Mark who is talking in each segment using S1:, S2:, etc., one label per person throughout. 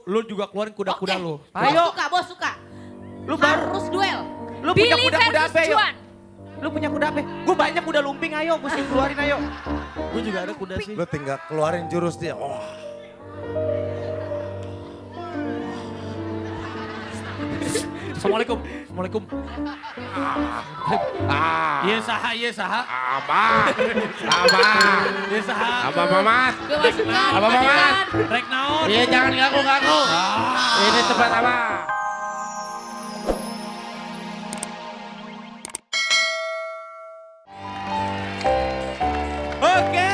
S1: lu juga keluarin kuda-kuda lu.
S2: Ayo.
S3: Bos suka.
S2: Lu baru.
S3: Harus duel.
S2: Lu punya
S4: Billy
S2: kuda-kuda
S4: versus
S2: apa yuk?
S4: Juan.
S2: Lu punya kuda apa? Gue banyak kuda lumping ayo, mesti keluarin ayo.
S1: Gue juga ada kuda sih.
S5: Lu tinggal keluarin jurus dia. Oh.
S1: Assalamualaikum. Assalamualaikum. Iya saha, iya saha.
S2: Apa? Apa?
S1: Iya saha.
S2: Apa Mamat?
S3: Gue masuk kan.
S2: Apa Mamat?
S1: Rek naon.
S2: Iya jangan ganggu. Ini tempat apa? Oke.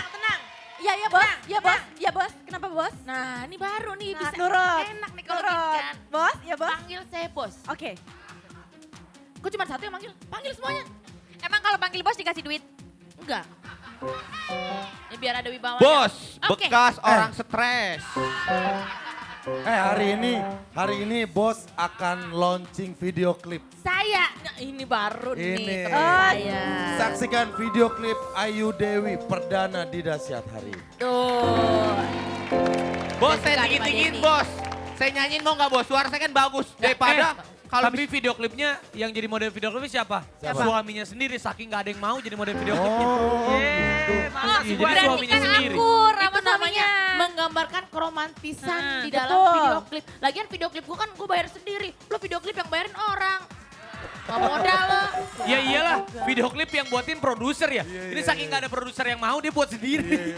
S3: Tenang.
S6: Iya bos, iya bos, kenapa bos?
S3: Nah ini baru nih
S6: Nah,
S3: bisa
S6: nurut,
S3: enak nih kalau
S6: nurut.
S3: gini kan.
S6: Bos, ya bos.
S3: Panggil saya bos.
S6: Oke.
S3: Kok cuma satu yang manggil? Panggil semuanya.
S4: Emang kalau panggil bos dikasih duit?
S3: Enggak. Ya biar ada wibawa.
S2: Bos,
S3: Oke.
S2: bekas orang stres.
S5: Hari ini bos akan launching video klip.
S3: Saya, nah, ini baru
S5: Ini.
S3: nih teman saya.
S5: Saksikan video klip Ayu Dewi perdana di Dahsyat hari ini.
S3: Tuh.
S2: Bos,
S3: Dan
S2: saya
S3: juga
S2: dingin-dingin
S3: Mbak Denny.
S2: bos. Saya nyanyiin mau nggak bos? Suara saya kan bagus. Daripada kalau
S1: Tapi video klipnya yang jadi model video klipnya siapa?
S5: Siapa?
S1: Suaminya sendiri, saking gak ada yang mau jadi model video klipnya.
S5: Oh, gitu.
S1: Iya, jadi
S4: Berarti
S1: suaminya
S4: kan
S1: sendiri.
S4: akur
S3: Itu
S4: sama
S3: namanya
S4: suaminya.
S3: menggambarkan keromantisan di dalam
S6: betul.
S3: video klip. Lagian video klip gue kan gue bayar sendiri. Lo video klip yang bayarin orang. Gak modal lo.
S1: Ya iyalah, video klip yang buatin produser ya. Ini saking gak ada produser yang mau, dia buat sendiri.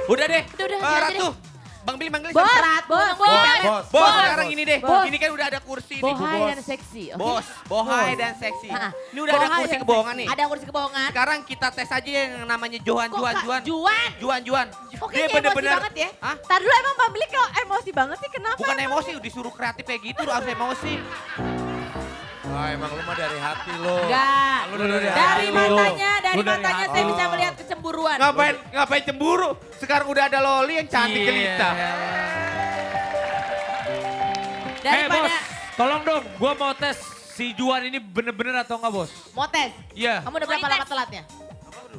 S2: udah deh.
S3: Udah, aja
S2: Ratu.
S3: deh.
S2: Bang Billy manggil
S3: Bos,
S2: siapa?
S3: bos,
S5: Bos.
S2: Bos, sekarang ini deh.
S3: Bos.
S2: Ini kan udah ada kursi nih.
S3: Bohai dan seksi. oke?
S2: Bos, bohai dan seksi.
S3: Ha-ha.
S2: Ini udah ada
S3: Bohai
S2: kursi
S3: dan
S2: kebohongan
S3: seksi.
S2: nih.
S3: Ada kursi kebohongan.
S2: Sekarang kita tes aja yang namanya Johan.
S3: Juan.
S2: Dia
S6: Kok kayaknya emosi banget ya?
S2: Hah?
S6: Tadi dulu emang Bang Billy kok emosi banget sih, kenapa?
S2: Bukan emosi, disuruh kreatif kayak gitu lu harus emosi.
S5: Ah, emang lu mah dari hati lo.
S3: Enggak.
S1: Lu dari
S3: Dari
S1: hati.
S3: matanya,
S1: Lu dari
S3: saya
S1: hati.
S3: bisa melihat kecemburuan.
S2: Ngapain cemburu? Sekarang udah ada Loli yang cantik
S1: Iya.
S2: jelita.
S3: Daripada
S1: bos, tolong dong, gua mau tes si Juan ini bener-bener atau enggak bos?
S3: mau tes.
S1: Iya.
S3: Kamu udah berapa lama telatnya?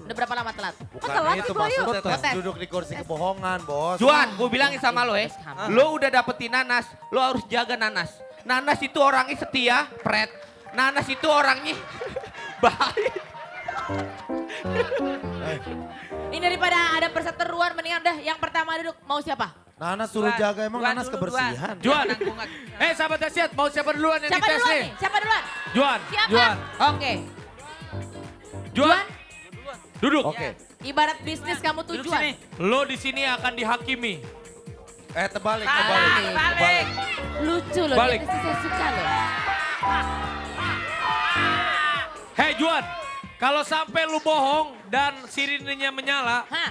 S3: Udah berapa lama telat?
S5: Bukan
S6: telat
S5: itu
S6: sih, Boy, yuk.
S5: maksudnya tes
S3: Tes.
S5: duduk di kursi kebohongan bos.
S2: Juan, gue bilangin sama lo ya. Lo udah dapetin Nanas, lo harus jaga Nanas. Nanas itu orangnya setia, pret. Nanas itu orangnya baik.
S3: Ini daripada ada perseteruan mendingan dah yang pertama duduk. Mau siapa?
S5: Nanas suruh jaga emang
S2: Juan
S5: Nanas
S2: dulu,
S5: kebersihan.
S1: Juan. Sahabat Dahsyat, mau siapa duluan yang
S3: Siapa
S1: dites
S3: duluan
S1: nih?
S3: nih? Siapa duluan?
S1: Juan.
S4: Siapa?
S1: Juan.
S3: Oke.
S1: Juan. Duduk.
S5: Oke.
S3: Ibarat bisnis kamu tujuan.
S1: Lo di sini akan dihakimi.
S5: Terbalik.
S3: Lucu loh,
S1: Balik.
S3: dia saya suka loh.
S1: Hei Juan, kalau sampai lu bohong dan sirinenya menyala,
S3: Hah?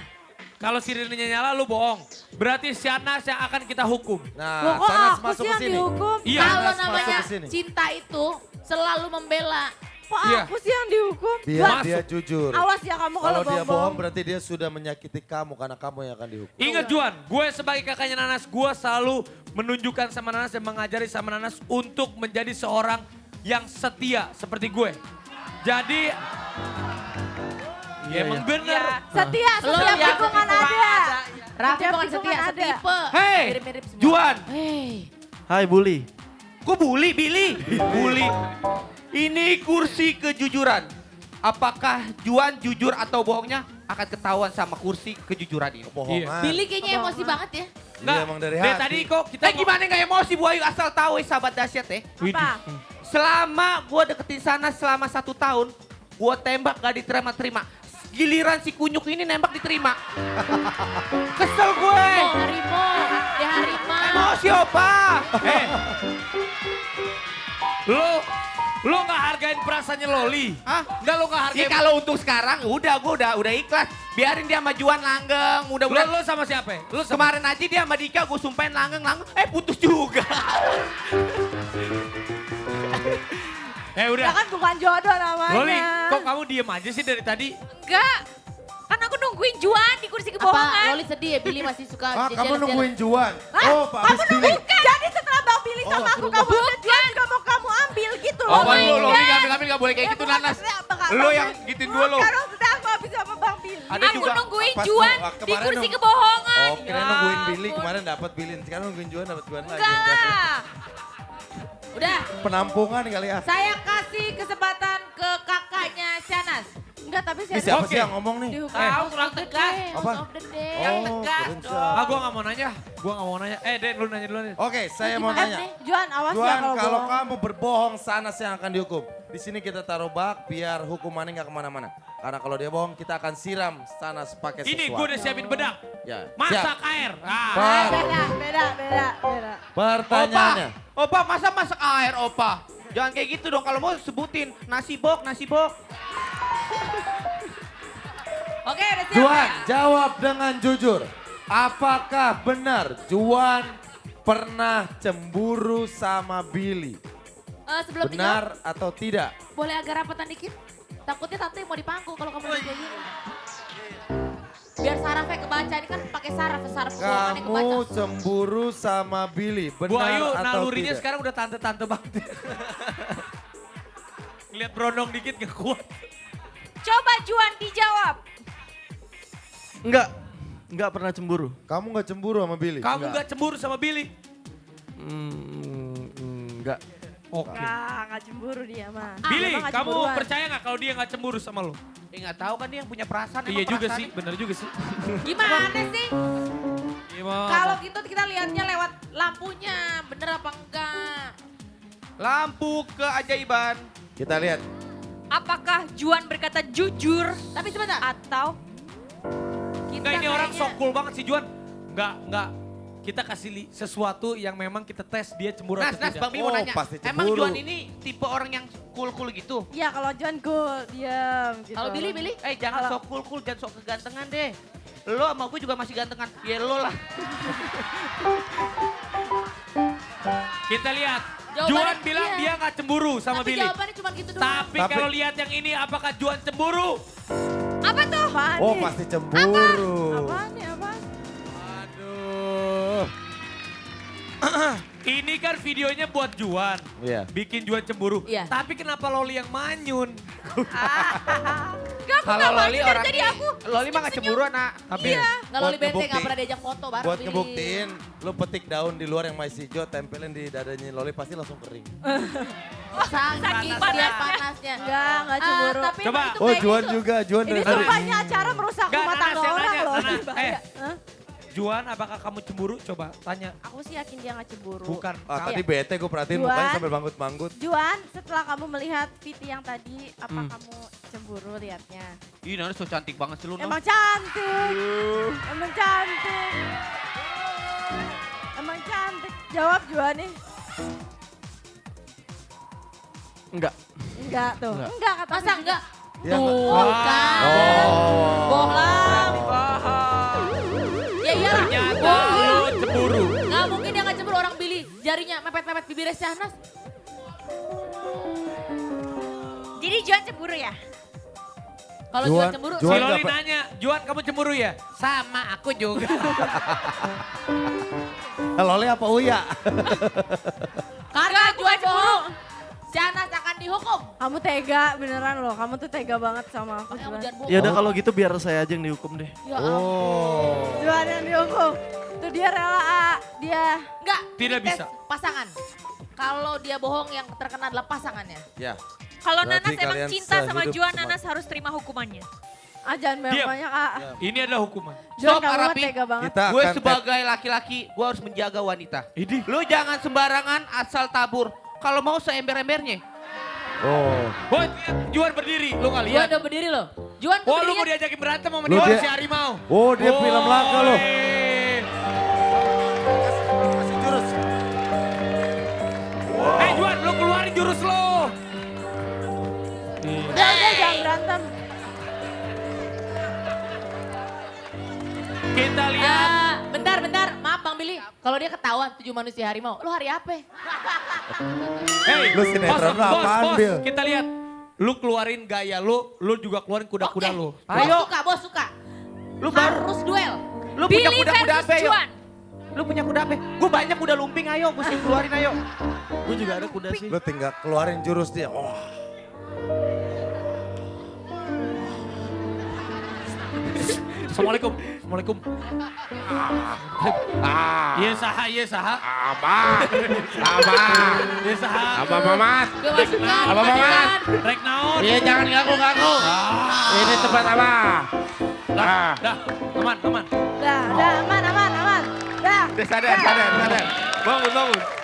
S1: kalau sirinenya nyala lu bohong. Berarti si Anas yang akan kita hukum.
S5: Nah,
S6: Loh, kok
S5: Sanas
S6: aku
S5: masuk
S6: sih
S5: ke
S6: yang
S5: sini.
S6: dihukum?
S1: Iya.
S3: Kalau
S5: Anas masuk
S3: namanya
S5: ke sini.
S3: cinta itu selalu membela.
S6: Kok
S1: Iya.
S6: aku sih yang dihukum?
S5: Biar
S1: Masuk.
S5: dia jujur.
S6: Awas ya kamu
S5: Kalau
S6: kalau
S5: dia bohong
S6: bohong.
S5: berarti dia sudah menyakiti kamu karena kamu yang akan dihukum.
S1: Ingat Juan, gue sebagai kakaknya Nanas, gue selalu menunjukkan sama Nanas dan mengajari sama Nanas untuk menjadi seorang yang setia seperti gue. Jadi, ya emang bener.
S6: Setia,
S3: Lo
S6: setiap
S3: yang
S6: tikungan ada.
S3: Raffi
S6: Setiap
S3: bukan
S6: tikungan
S3: setia,
S6: ada.
S3: setipe.
S2: Hei,
S3: Mirip-mirip semua.
S2: Juan.
S3: Hei.
S7: Hai Bully.
S2: Kok bully, Billy? Bully. Ini kursi kejujuran. Apakah Juan jujur atau bohongnya akan ketahuan sama kursi kejujuran ini.
S5: Kebohongan.
S3: Billy kayaknya emosi banget ya.
S5: Iya, emang dari
S1: Dari
S5: hati.
S1: tadi kok kita
S2: Gimana nggak emosi Bu Ayu asal tahu sahabat dahsyat ya.
S6: Apa?
S2: Selama gue deketin sana selama 1 tahun, gue tembak gak diterima-terima. Giliran si kunyuk ini nembak diterima. Kesel gue.
S3: Harimau, dia harimau.
S2: Emosi opa.
S1: Lo gak hargain perasaannya Loli.
S2: Hah?
S1: Enggak lo gak
S2: Ya
S1: hargain.
S2: kalau untuk sekarang udah gue udah ikhlas. Biarin dia sama Juan langgeng.
S1: Lo,
S2: Mudah-mudahan.
S1: lo sama siapa? Lo sama
S2: Kemarin aja dia sama Dika gue sumpahin langgeng. Putus juga.
S1: udah.
S6: Ya kan bukan jodoh namanya.
S1: Loli, kok kamu diem aja sih dari tadi?
S4: Enggak. Kan aku nungguin Juan di kursi
S3: Apa
S4: kebohongan.
S3: Loli sedih ya Billy masih suka
S5: Ah, kamu
S3: jalan-jalan.
S5: nungguin Juan.
S6: Hah?
S5: Oh, Pak
S6: Kamu
S5: Abis Billy.
S6: nungguin. Jadi setelah Bang Billy sama aku, kamu udah Juan juga mau kamu ambil gitu loh.
S2: Oh, lu Loli ngambil gak boleh kayak
S6: Ya,
S2: gitu
S6: bukan
S2: Nanas.
S6: maksudnya apa, Kak?
S2: Lo yang gituin dua lo.
S6: Bukan maksudnya aku habis sama Bang Billy.
S2: Ada
S4: Aku
S2: juga.
S4: nungguin
S5: pas
S4: Juan
S5: mau-
S4: di
S5: kemarin
S4: kursi
S5: nung-
S4: kebohongan.
S5: Oh, kira
S4: Ya
S5: nungguin Billy,
S4: ampun.
S5: kemarin dapat Billy. Sekarang nungguin Juan, dapat Juan lagi.
S4: Enggak lah.
S3: Udah,
S5: Penampungan kali ya.
S3: saya kasih kesempatan ke kakaknya Shanas.
S6: Enggak, tapi
S5: Ini siapa sih yang ngomong nih?
S6: dihukum.
S3: Tahu kurang tegas.
S5: Apa?
S3: Of the day.
S5: Oh, keren Syah.
S1: Ah, gue gak mau nanya. Gue gak mau nanya. Den, lu nanya dulu nih.
S5: Oke, saya mau
S6: Gimana
S5: tanya.
S6: nih? Juan, awas ya
S5: Juan,
S6: kalau
S5: kalau
S6: bohong.
S5: kamu berbohong, Sanas yang akan dihukum. Di sini kita taruh bak biar hukumannya nggak kemana-mana. Karena kalau dia bohong, kita akan siram Sanas pakai sesuatu.
S1: Ini gue udah siapin bedak.
S5: Ya,
S1: Masak
S5: siap.
S1: air. Ah.
S6: Beda.
S5: Pertanyaannya.
S2: Opa, masa masak air, Opa? Jangan kayak gitu dong, kalau mau sebutin nasi bok.
S3: Oke, udah siap
S5: Juan,
S3: ya?
S5: jawab dengan jujur. Apakah benar Juan pernah cemburu sama Billy?
S3: Sebelum
S5: Benar atau tidak?
S3: dijawab, boleh agak rapatan dikit? Takutnya tante mau dipangku kalau kamu kayak gini. Biar sarafnya kebaca, ini kan pakai saraf kebohongannya
S5: Kamu
S3: kebaca.
S5: cemburu sama Billy,
S1: Bu
S5: benar
S1: Ayu
S5: atau
S1: nalurinya
S5: tidak?
S1: sekarang udah tante-tante banget. Ngeliat berondong dikit gak kuat.
S4: Coba Juan dijawab.
S7: Enggak pernah cemburu.
S5: Kamu nggak cemburu sama Billy?
S1: Kamu gak cemburu sama Billy?
S7: Enggak.
S1: Oke.
S6: Nggak cemburu dia mah.
S1: Billy,
S6: Emang nggak
S1: kamu
S6: cemburuan.
S1: percaya gak kalau dia gak cemburu sama lo?
S2: Nggak tahu kan dia yang punya perasaan.
S1: Iya juga sih, bener juga sih.
S3: Gimana sih?
S1: Gimana?
S3: Kalau gitu kita lihatnya lewat lampunya, bener apa enggak?
S2: Lampu keajaiban.
S5: Kita lihat.
S4: Apakah Juan berkata jujur
S3: Tapi sebentar,
S4: atau kita
S1: Enggak, ini orang
S4: kayaknya-
S1: sok cool banget sih Juan. Enggak. Kita kasih sesuatu yang memang kita tes dia cemburu
S2: Nas,
S1: atau tidak.
S2: Bang Billy mau
S5: Oh,
S2: nanya.
S5: pasti
S2: Emang
S5: cemburu.
S2: Juan ini tipe orang yang cool-cool gitu?
S6: Iya, kalau Juan cool, diam gitu.
S3: kalau Billy,
S2: Jangan
S6: Kalau-
S2: sok cool-cool, jangan sok kegantengan deh. Lo sama gue juga masih gantengan. Ya lo lah.
S1: Kita lihat.
S3: Jawabannya
S1: Juan bilang
S3: iya.
S1: dia gak cemburu sama
S3: tapi
S1: Billy.
S3: jawabannya cuma gitu doang.
S1: Tapi
S5: Tapi-
S1: kalau lihat yang ini apakah Juan cemburu?
S4: apa tuh?
S6: Apaan
S5: Oh,
S6: nih?
S5: pasti cemburu.
S6: Apaan nih, apaan?
S5: Aduh.
S1: Ini kan videonya buat Juan.
S5: Iya.
S1: Bikin Juan cemburu.
S3: Iya.
S1: Tapi kenapa Loli yang manyun?
S4: Enggak, aku
S2: Kalau
S4: gak mau
S2: Loli
S4: dari
S2: orang
S4: tadi aku.
S2: Loli mah gak cemburuan, Nak.
S1: Tapi
S3: Nggak
S5: Buat
S3: Loli bete,
S5: ngebukti-
S3: nggak pernah diajak foto bareng
S5: Buat
S3: Billy.
S5: ngebuktiin, lu petik daun di luar yang masih hijau, tempelin di dadanya Loli pasti langsung kering.
S3: Saking panasnya.
S6: Enggak cemburu.
S3: Tapi
S1: Coba.
S3: emang itu
S5: Oh,
S3: kayak
S5: Juan
S3: gitu.
S5: juga, Juan
S6: Ini
S5: dari tadi.
S6: sumpahnya acara merusak
S1: Nggak,
S6: rumah
S1: Nanas
S6: tangga
S1: yang
S6: orang
S1: nanya,
S6: loh.
S1: Nanas.
S6: Bahaya. Hah?
S1: Juan, apakah kamu cemburu? Coba tanya.
S6: Aku sih yakin dia nggak cemburu.
S1: Bukan.
S5: Ah,
S1: kamu.
S5: tadi bete gue perhatiin
S6: Juan.
S5: mukanya sambil banggut-banggut.
S6: Juan, setelah kamu melihat Viti yang tadi, apa kamu cemburu liatnya?
S2: Ih, Nanas so cantik banget sih lu, Noh.
S6: Emang cantik. Emang cantik. Emang cantik. Jawab Juan nih.
S7: Enggak.
S6: Enggak tuh. Enggak kata
S3: Masa
S6: Viti.
S3: enggak?
S5: Dia
S3: Tuh
S5: nggak-
S3: kan.
S5: Oh.
S3: Bohong. Ya iyalah.
S1: Ternyata lo cemburu.
S3: Nggak mungkin dia nggak cemburu orang Billy. Jarinya mepet-mepet bibirnya Syahnas.
S4: Jadi Juan cemburu ya?
S3: Kalau
S5: Juan-
S3: Juan cemburu,
S1: Si
S5: Juan
S1: Loli
S5: nggak pe-
S1: nanya, Juan kamu cemburu ya? Sama, aku juga.
S5: Loli apa Uya?
S3: karena Juan bohong, Syahnas akan dihukum.
S6: Kamu tega beneran loh. Kamu tuh tega banget sama aku
S3: Kamu
S6: Juan.
S3: jangan bohong.
S7: Ya udah kalau gitu biar saya aja yang dihukum deh.
S3: Ya ampun.
S5: Oh.
S6: Juan yang dihukum. Tuh dia rela, dia.
S3: Enggak.
S1: Tidak
S3: ini tes
S1: bisa.
S3: Pasangan. Kalau dia bohong yang terkena adalah pasangannya.
S5: Ya.
S4: Kalau
S5: Berarti
S4: Nanas emang
S5: kalian
S4: cinta sama
S5: sehidup
S4: Juan,
S5: sema-
S4: Nanas harus terima hukumannya.
S6: Ah jangan
S1: Diam.
S6: banyak Kak.
S1: Ini adalah hukuman.
S6: Juan
S2: Stop,
S6: kamu mah
S2: Arapi.
S6: tega banget.
S5: Kita
S2: Gue
S5: akan
S2: sebagai laki-laki, gue harus menjaga wanita.
S1: Ini.
S2: Lu jangan sembarangan asal tabur. Kalau mau seember-embernya.
S5: Oh.
S1: Boy, lihat Juan berdiri, lu gak
S3: Juan
S1: lihat?
S3: udah berdiri loh. Juan
S1: Oh, lu
S3: berdiri.
S1: mau diajakin berantem sama
S5: Lu
S1: dia,
S5: dia-
S1: si harimau.
S5: Oh, dia film laka loh.
S1: eh.
S5: Kasih jurus.
S1: Juan, lu keluarin jurus lo.
S6: Udah jangan berantem.
S1: Kita lihat.
S3: Bentar. Maaf Bang Billy. Kalau dia ketahuan 7 manusia harimau. Lu hari apa?
S1: Hey,
S5: Lu sinetron lu apaan, Bil?
S1: Kita lihat. Lu keluarin gaya lu juga keluarin kuda-kuda
S3: Oke.
S1: lu.
S2: Ayo.
S3: Bos suka.
S2: Lu baru,
S3: Harus duel.
S2: lu punya
S4: Billy
S2: kuda-kuda
S4: versus
S2: apa yuk?
S4: Juan.
S2: Lu punya kuda apa? Gue banyak kuda lumping, ayo. Mesti keluarin, ayo.
S7: Gue juga ada kuda sih.
S5: Lu tinggal keluarin jurus dia. Oh.
S1: Assalamualaikum. Assalamualaikum. Iya saha, iya saha.
S5: Abah. Abah.
S1: Iya saha.
S5: Abah Mamat.
S3: Gue masukkan,
S5: Abah Mamat.
S1: Rek naon.
S5: Iya jangan ganggu. Ini tempat Abah.
S1: Dah, aman, aman.
S6: Dah, aman. Dah.
S2: Udah sadar. Bangun.